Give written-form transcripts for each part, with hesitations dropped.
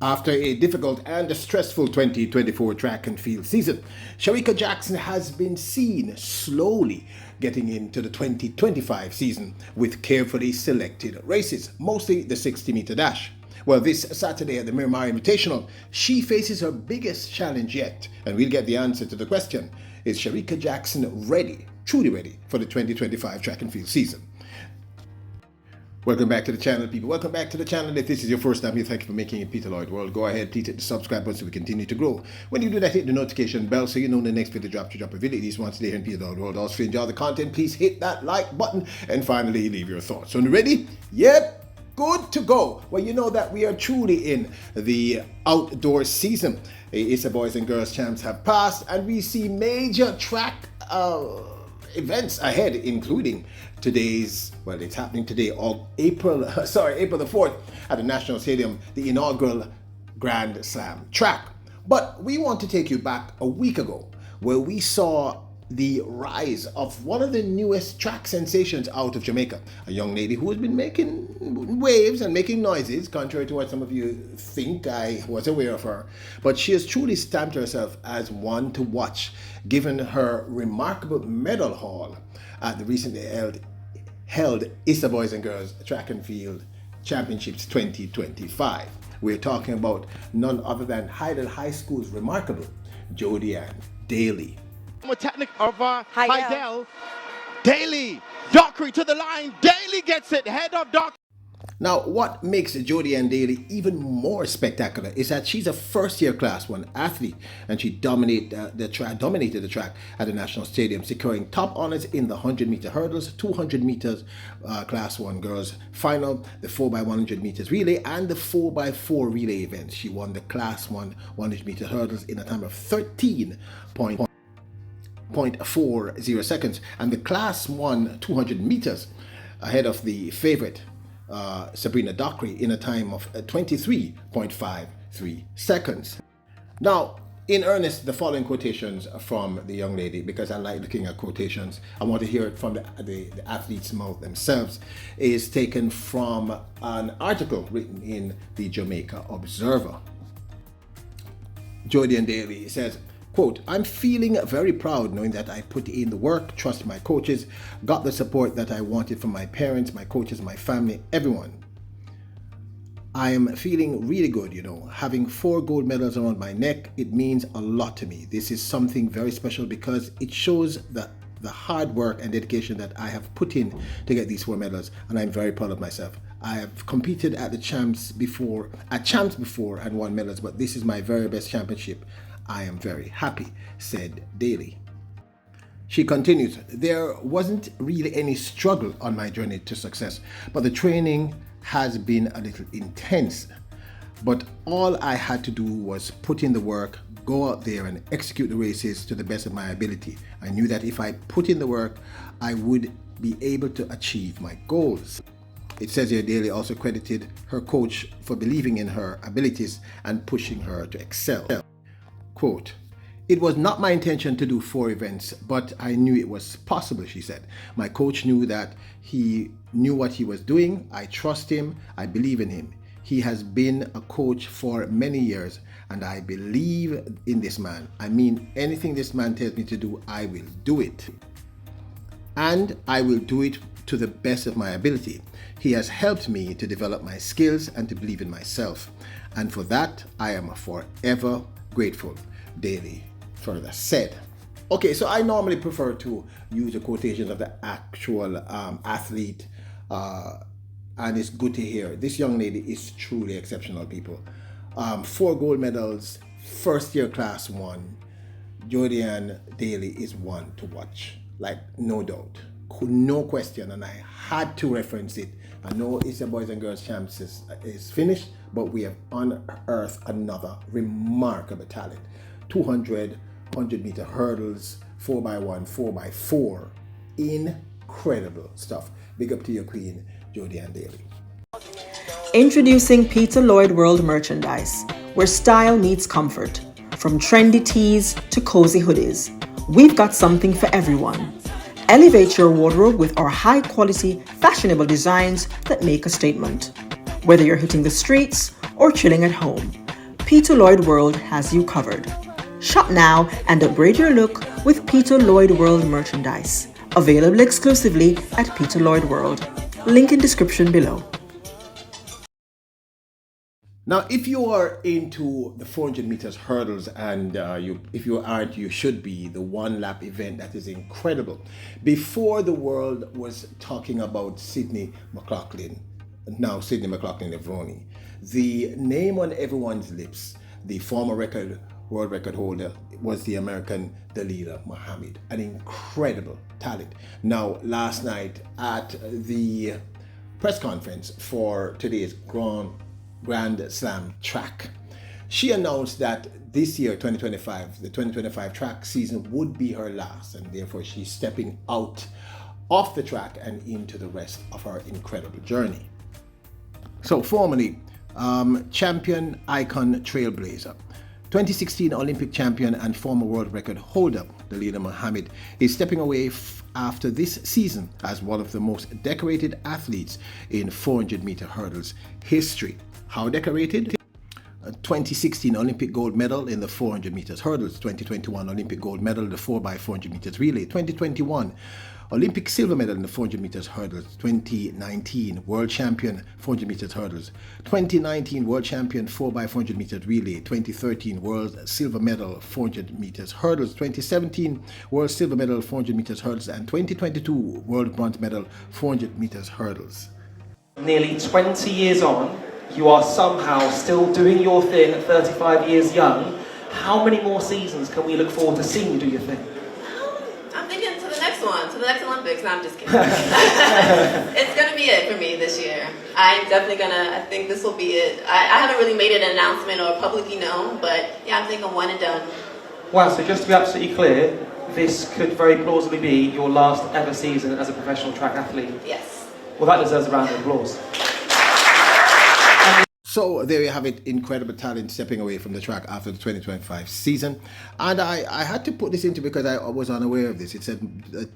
After a difficult and stressful 2024 track and field season, Shericka Jackson has been seen slowly getting into the 2025 season with carefully selected races, mostly the 60-meter dash. Well, this Saturday at the Miramar Invitational, she faces her biggest challenge yet, and we'll get the answer to the question: is Shericka Jackson ready, truly ready, for the 2025 track and field season? Welcome back to the channel, people. Welcome back to the channel. If this is your first time here, thank you for making it Peter Lloyd World. Go ahead, please hit the subscribe button so we continue to grow. When you do that, hit the notification bell so you know the next video drop to drop a video at least once a day here in Peter Lloyd World. Also, if you enjoy the content, please hit that like button and finally leave your thoughts. So, ready? Yep. Good to go. Well, you know that we are truly in the outdoor season. It's the boys and girls champs have passed, and we see major track events ahead, including today's, well, it's happening today, April the 4th at the National Stadium, the inaugural Grand Slam track. But we want to take you back a week ago where we saw the rise of one of the newest track sensations out of Jamaica, a young lady who has been making waves and making noises, contrary to what some of you think. I was aware of her, but she has truly stamped herself as one to watch, given her remarkable medal haul at the recently held ISA Boys and Girls Track and Field Championships 2025. We're talking about none other than Hyden High School's remarkable Jodianne Daily. Technic of Hyden Daily. Dockery to the line. Daily gets it. Head of Dockery. Now, what makes Jodianne Daily even more spectacular is that she's a first-year Class 1 athlete, and she dominated the track at the National Stadium, securing top honors in the 100-meter hurdles, 200 meters Class 1 girls final, the 4x100 meters relay, and the 4x4 relay events. She won the Class 1 100-meter hurdles in a time of 13.40 seconds, and the Class 1 200 meters ahead of the favorite Sabrina Dockery in a time of 23.53 seconds. Now, in earnest, the following quotations from the young lady, because I like looking at quotations, I want to hear it from the athletes' mouth themselves, is taken from an article written in the Jamaica Observer. Jodianne Daily says, quote, "I'm feeling very proud knowing that I put in the work, trusted my coaches, got the support that I wanted from my parents, my coaches, my family, everyone. I am feeling really good, having 4 gold medals around my neck. It means a lot to me. This is something very special because it shows that the hard work and dedication that I have put in to get these 4 medals, and I'm very proud of myself. I have competed at the champs before and won medals, but this is my very best championship. I am very happy," said Daly. She continues, "There wasn't really any struggle on my journey to success, but the training has been a little intense. But all I had to do was put in the work, go out there and execute the races to the best of my ability. I knew that if I put in the work, I would be able to achieve my goals." It says here Daly also credited her coach for believing in her abilities and pushing her to excel. Quote, "It was not my intention to do 4 events, but I knew it was possible," she said. "My coach knew that he knew what he was doing. I trust him. I believe in him. He has been a coach for many years, and I believe in this man. I mean, anything this man tells me to do, I will do it. And I will do it to the best of my ability. He has helped me to develop my skills and to believe in myself. And for that, I am forever grateful," Daly further said. Okay, so I normally prefer to use the quotations of the actual athlete, and it's good to hear. This young lady is truly exceptional, people. 4 gold medals, first year Class 1. Jodianne Daily is one to watch, like no doubt, no question, and I had to reference it. I know it's the Boys and Girls Champs is finished, but we have unearthed another remarkable talent. 200, 100-meter hurdles, 4x1, 4x4. Incredible stuff. Big up to your queen, Jodianne Daily. Introducing Peter Lloyd World merchandise, where style meets comfort. From trendy tees to cozy hoodies, we've got something for everyone. Elevate your wardrobe with our high-quality, fashionable designs that make a statement. Whether you're hitting the streets or chilling at home, Peter Lloyd World has you covered. Shop now and upgrade your look with Peter Lloyd World merchandise. Available exclusively at Peter Lloyd World. Link in description below. Now, if you are into the 400 meters hurdles, and if you aren't, you should be. The one lap event that is incredible. Before, the world was talking about Sydney McLaughlin, now Sydney McLaughlin-Levrone. The name on everyone's lips, the former world record holder, was the American Dalilah Muhammad, an incredible talent. Now, last night at the press conference for today's Grand Slam track, she announced that this year, 2025, the 2025 track season would be her last, and therefore she's stepping out off the track and into the rest of her incredible journey. So, formally, champion, icon, trailblazer, 2016 Olympic champion and former world record holder Dalilah Muhammad is stepping away after this season as one of the most decorated athletes in 400 meter hurdles history. How decorated? 2016 Olympic gold medal in the 400 meters hurdles, 2021 Olympic gold medal in the 4x400 meters relay, 2021 Olympic silver medal in the 400 meters hurdles, 2019 world champion 400 meters hurdles, 2019 world champion 4x400 meters relay, 2013 world silver medal 400 meters hurdles, 2017 world silver medal 400 meters hurdles, and 2022 world bronze medal 400 meters hurdles. Nearly 20 years on, you are somehow still doing your thing at 35 years young. How many more seasons can we look forward to seeing you do your thing? I'm thinking to the next one, to the next Olympics. No, I'm just kidding. It's going to be it for me this year. I'm definitely going to, I think this will be it. I haven't really made an announcement or publicly known, but yeah, I'm thinking one and done. Wow, so just to be absolutely clear, this could very plausibly be your last ever season as a professional track athlete. Yes. Well, that deserves a round of applause. So there you have it, incredible talent stepping away from the track after the 2025 season. And I had to put this into because I was unaware of this. It said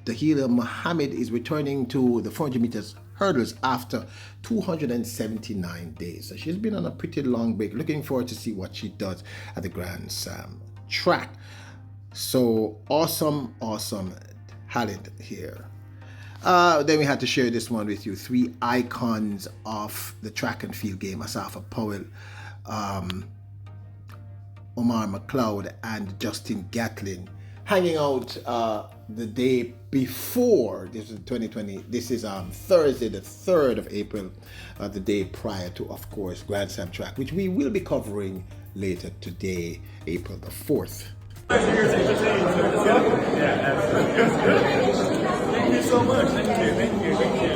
Dalilah Muhammad is returning to the 400 meters hurdles after 279 days. So she's been on a pretty long break. Looking forward to see what she does at the Grand Slam track. So awesome talent here. Then we had to share this one with you. 3 icons of the track and field game: Asafa Powell, Omar McLeod, and Justin Gatlin, hanging out the day before. This is 2020. This is Thursday, the 3rd of April, the day prior to, of course, Grand Slam track, which we will be covering later today, April the 4th. Thank you so much. Thank you.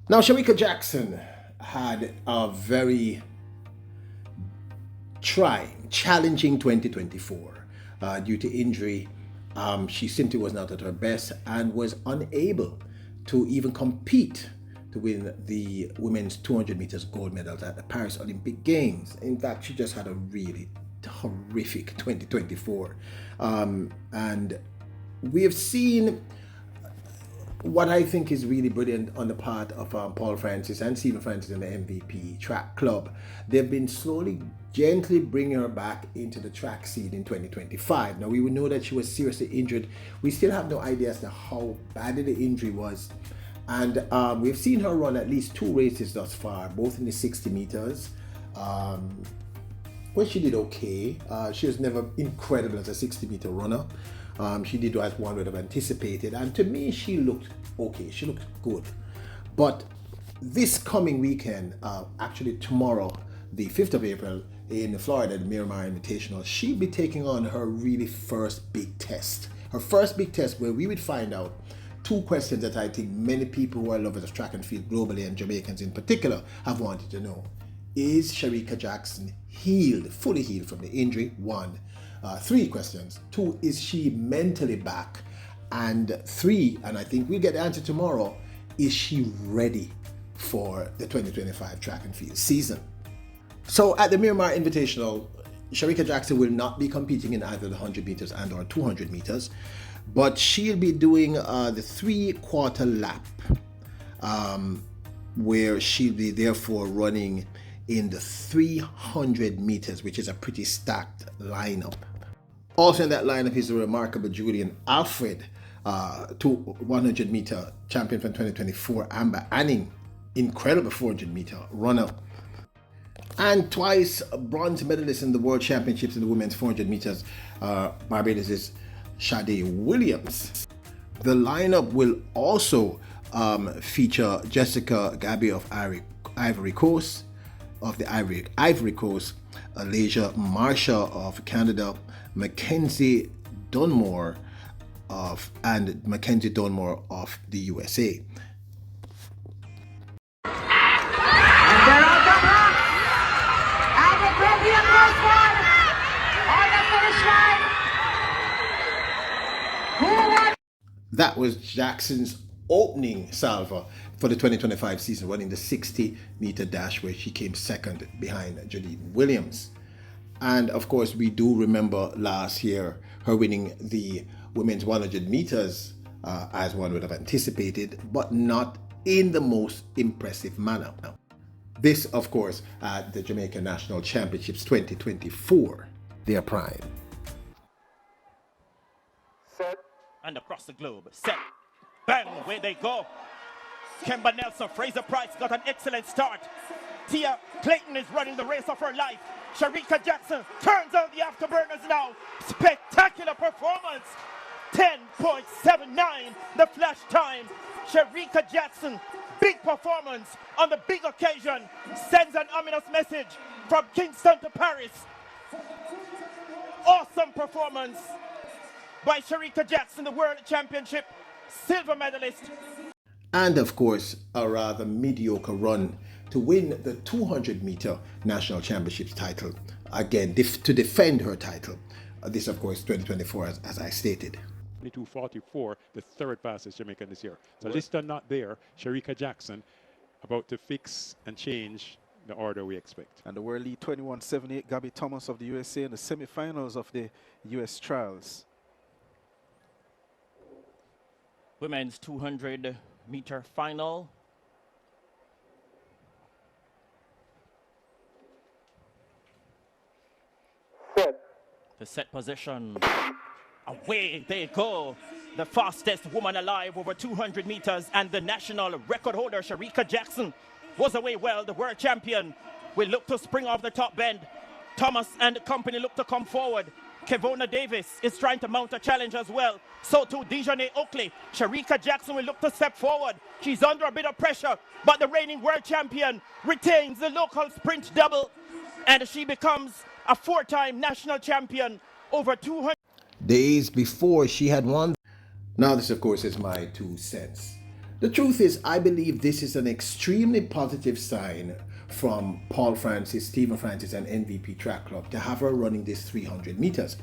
Now, Shericka Jackson had a very challenging 2024 due to injury. She simply was not at her best and was unable to even compete to win the women's 200 meters gold medals at the Paris Olympic Games. In fact, she just had a really horrific 2024. And we have seen what I think is really brilliant on the part of Paul Francis and Stephen Francis and the MVP track club. They've been slowly, gently bringing her back into the track scene in 2025. Now, we would know that she was seriously injured. We still have no idea as to how bad the injury was. And we've seen her run at least 2 races thus far, both in the 60 meters, where she did okay. She was never incredible as a 60-meter runner. She did as one would have anticipated. And to me, she looked okay. She looked good. But this coming weekend, actually tomorrow, the 5th of April, in Florida, the Miramar Invitational, she'll be taking on her really first big test. Her first big test where we would find out 2 questions that I think many people who are lovers of track and field globally, and Jamaicans in particular, have wanted to know. Is Shericka Jackson fully healed from the injury? 1. 3 questions. 2, is she mentally back? And 3, and I think we'll get the answer tomorrow, is she ready for the 2025 track and field season? So at the Miramar Invitational, Shericka Jackson will not be competing in either the 100 meters and or 200 meters. but she'll be doing the 3/4 lap, where she'll be therefore running in the 300 meters, which is a pretty stacked lineup. Also in that lineup is the remarkable Jodianne Alfred, 100 meter champion from 2024, Amber Anning, incredible 400 meter runner, and twice bronze medalist in the World Championships in the women's 400 meters, Barbados' Shade Williams. The lineup will also feature Jessica Gabby of Ivory Coast, Alasia Marsha of Canada, Mackenzie Dunmore of the USA. That was Jackson's opening salvo for the 2025 season, running the 60-meter dash, where she came second behind Jodianne Williams. And of course, we do remember last year her winning the women's 100 meters as one would have anticipated, but not in the most impressive manner. This, of course, at the Jamaica National Championships 2024, their prime. Set. And across the globe, set, bang, away they go. Kemba Nelson, Fraser Price got an excellent start. Tia Clayton is running the race of her life. Shericka Jackson turns on the afterburners now. Spectacular performance. 10.79 the flash time. Shericka Jackson, big performance on the big occasion, sends an ominous message from Kingston to Paris. Awesome performance by Shericka Jackson, the World Championship silver medalist. And of course, a rather mediocre run to win the 200-meter National Championships title. Again, to defend her title. This, of course, 2024, as I stated. 22:44, the third fastest Jamaican this year. So Lister not there. Shericka Jackson about to fix and change the order we expect. And the world lead 21.78, Gabby Thomas of the USA in the semifinals of the US trials. Women's 200-meter final. Set. The set position. Away they go. The fastest woman alive over 200 meters, and the national record holder, Shericka Jackson, was away well. The world champion will look to spring off the top bend. Thomas and the company look to come forward. Kevona Davis is trying to mount a challenge as well. So too Dejanay Oakley. Shericka Jackson will look to step forward. She's under a bit of pressure, but the reigning world champion retains the local sprint double, and she becomes a 4-time national champion over 200 days before she had won. Now this, of course, is my 2 cents. The truth is, I believe this is an extremely positive sign from Paul Francis, Stephen Francis, and MVP Track Club to have her running this 300 meters.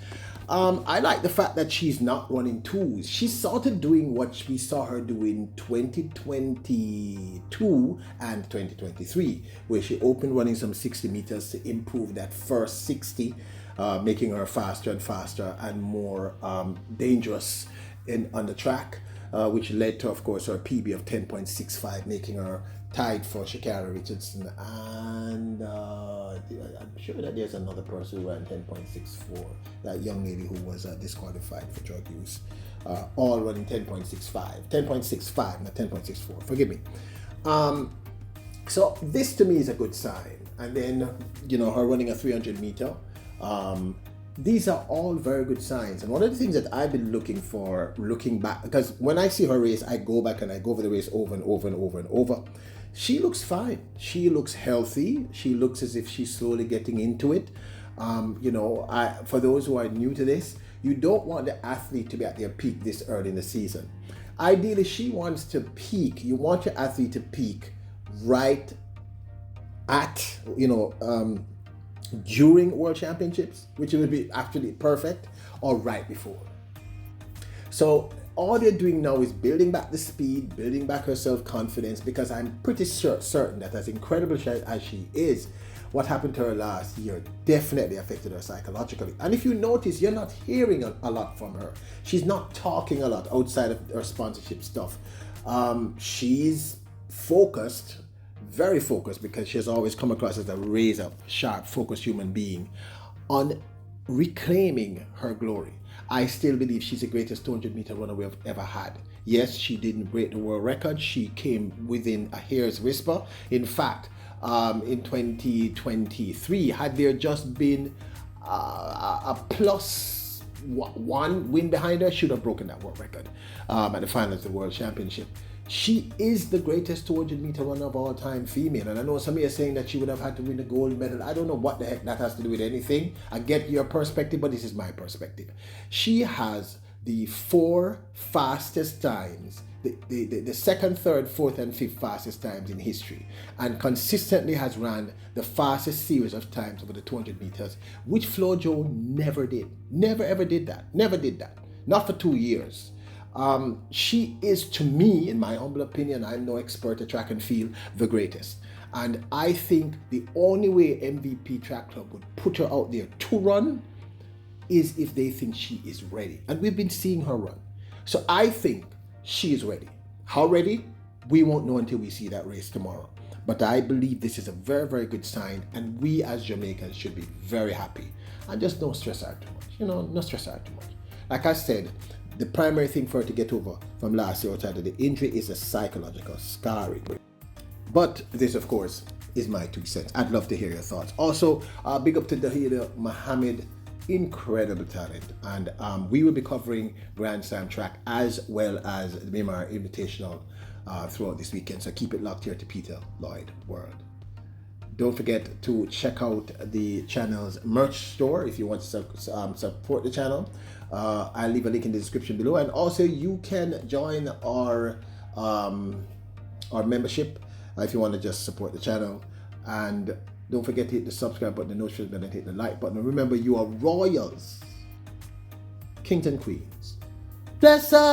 I like the fact that she's not running 2s. She's sort of doing what we saw her do in 2022 and 2023, where she opened running some 60 meters to improve that first 60, making her faster and faster and more dangerous on the track, which led to, of course, her PB of 10.65, making her tied for Shakara Richardson, and I'm sure that there's another person who ran 10.64, that young lady who was disqualified for drug use, all running 10.65, not 10.64, forgive me. So this to me is a good sign. And then, you know, her running a 300 meter, these are all very good signs. And one of the things that I've been looking back, because when I see her race, I go back and I go over the race over and over and over and over. She looks fine. She looks healthy. She looks as if she's slowly getting into it. You know, for those who are new to this, you don't want the athlete to be at their peak this early in the season. Ideally, she wants to peak. You want your athlete to peak right at, you know, during World Championships, which would be actually perfect, or right before. So all they're doing now is building back the speed, building back her self-confidence, because I'm pretty certain that as incredible as she is, what happened to her last year definitely affected her psychologically. And if you notice, you're not hearing a lot from her. She's not talking a lot outside of her sponsorship stuff. She's focused, very focused, because she has always come across as a razor sharp, focused human being on reclaiming her glory. I still believe she's the greatest 200-meter runner we have ever had. Yes, she didn't break the world record. She came within a hair's whisper. In fact, in 2023, had there just been a plus one win behind her, should have broken that world record at the finals of the World Championship. She is the greatest 200-meter runner of all time, female. And I know some of you are saying that she would have had to win a gold medal. I don't know what the heck that has to do with anything. I get your perspective, but this is my perspective. She has the 4 fastest times, the second, third, fourth, and fifth fastest times in history, and consistently has ran the fastest series of times over the 200 meters, which Flojo never did. Never ever did that. Never did that. Not for 2 years. She is, to me, in my humble opinion, I'm no expert at track and field, the greatest. And I think the only way MVP Track Club would put her out there to run is if they think she is ready. And we've been seeing her run. So I think she is ready. How ready? We won't know until we see that race tomorrow. But I believe this is a very, very good sign, and we as Jamaicans should be very happy. And just don't stress out too much. No stress out too much. Like I said, the primary thing for her to get over from last year outside of the injury is a psychological scarring. But this, of course, is my 2 cents. I'd love to hear your thoughts. Also, big up to Dalilah Muhammad, incredible talent. And we will be covering Grand Slam track as well as the Miramar Invitational throughout this weekend. So keep it locked here to Peter Lloyd World. Don't forget to check out the channel's merch store if you want to support the channel. I'll leave a link in the description below. And also you can join our membership if you want to just support the channel. And don't forget to hit the subscribe button, the notification button, and hit the like button. And remember, you are royals, kings and queens. Bless up.